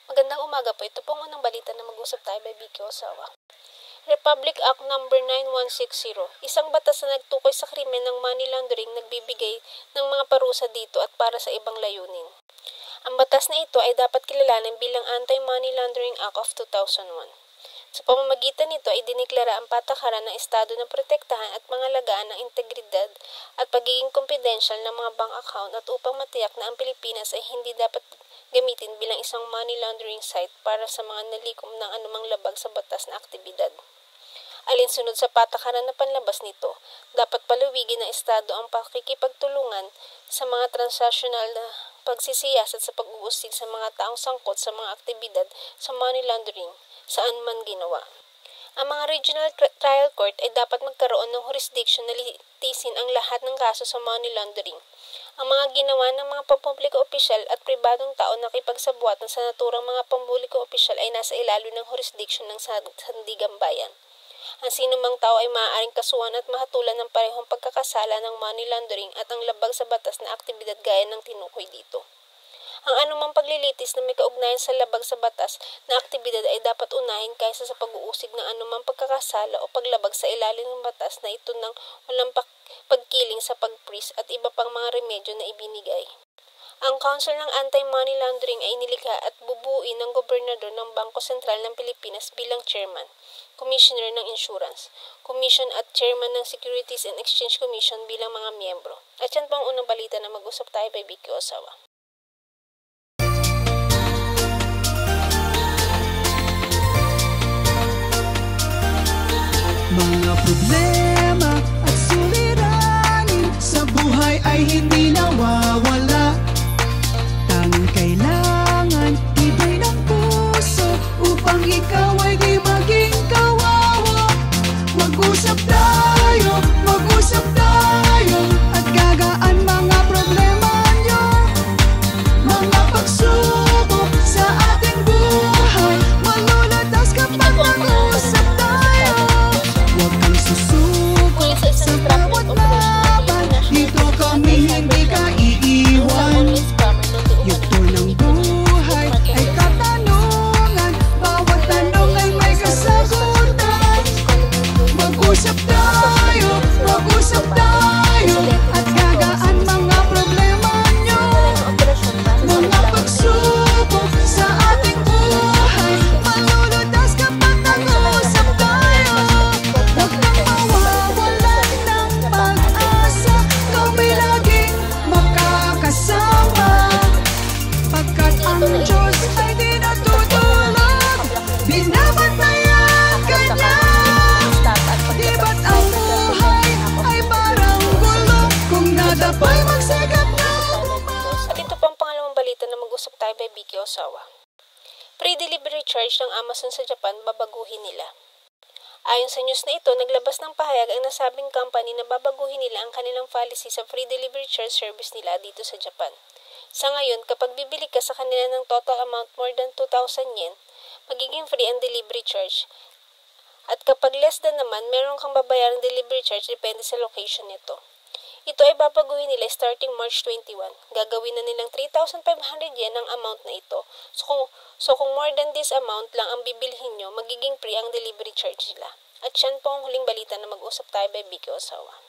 Magandang umaga po. Ito pong unang balita na mag-usap tayo by Vicky Osawa. Republic Act No. 9160, isang batas na nagtukoy sa krimen ng money laundering nagbibigay ng mga parusa dito at para sa ibang layunin. Ang batas na ito ay dapat kilalanin bilang Anti-Money Laundering Act of 2001. Sa pamamagitan nito ay diniklara ang patakaran ng Estado na protektahan at pangalagaan ng integridad at pagiging confidential ng mga bank account at upang matiyak na ang Pilipinas ay hindi dapat gamitin bilang isang money laundering site para sa mga nalikom ng anumang labag sa batas na aktibidad. Alinsunod sa patakaran na panlabas nito, dapat palawigin ng Estado ang pakikipagtulungan sa mga transnational na pagsisiyasat sa pag-uusig sa mga taong sangkot sa mga aktibidad sa money laundering saan man ginawa. Ang mga regional trial court ay dapat magkaroon ng jurisdiction na litisin ang lahat ng kaso sa money laundering. Ang mga ginawa ng mga pampubliko opisyal at pribadong tao na nakipagsabuatan sa naturang mga pampubliko opisyal ay nasa ilalim ng jurisdiction ng sandigang bayan. Ang sinumang tao ay maaaring kasuhan at mahatulan ng parehong pagkakasala ng money laundering at ang labag sa batas na aktibidad gaya ng tinukoy dito. Ang anumang paglilitis na may kaugnayan sa labag sa batas na aktibidad ay dapat unahin kaysa sa pag-uusig ng anumang pagkakasala o paglabag sa ilalim ng batas na ito ng walang pagkiling sa pag-freeze at iba pang mga remedyo na ibinigay. Ang Council ng Anti-Money Laundering ay nilikha at bubuuin ng Gobernador ng Bangko Sentral ng Pilipinas bilang Chairman, Commissioner ng Insurance, Commission at Chairman ng Securities and Exchange Commission bilang mga miyembro. At yan po ang unang balita na mag-usap tayo by Vicky Osawa. Mga problema at suliranin sa buhay ay hindi nawawala. Tanging kailangan ibay ng puso upang ikaw ay di maging kawawa. Mag-usap tayo at gagaan mga problema nyo. Mga pagsubok sa ating buhay malulutas kapag mag-usap tayo. Huwag kang susuko sa bawat laban, dito kami hindi ka iiwan. Yugto ng buhay ay katanungan, bawat tanong ay may kasagutan. Mag-usap tayo at gagaan mga problema nyo. Mga pagsubok sa ating buhay malulutas kapag nag-uusap tayo. Huwag kang mawawalan ng pag-asa, kami laging makakasama. Pagkat ang Diyos ay di natutulog, binabantayan ka niya. Di ba't ang buhay ay parang gulong, kung nadapay magsikap na At ito po ang pangalawang balita na mag-usap tayo by Vicky Osawa. Pre-delivery charge ng Amazon sa Japan babaguhin nila. Ayon sa news na ito, naglabas ng pahayag ang nasabing company na babaguhin nila ang kanilang policy sa free delivery charge service nila dito sa Japan. Sa ngayon, kapag bibili ka sa kanila ng total amount more than 2,000 yen, magiging free ang delivery charge. At kapag less than naman, meron kang babayarang delivery charge depende sa location nito. Ito ay babaguhin nila starting March 21. Gagawin na nilang 3,500 yen ang amount na ito. So kung more than this amount lang ang bibilhin nyo, magiging free ang delivery charge nila. At yan po ang huling balita na mag-usap tayo by Vicky Osawa.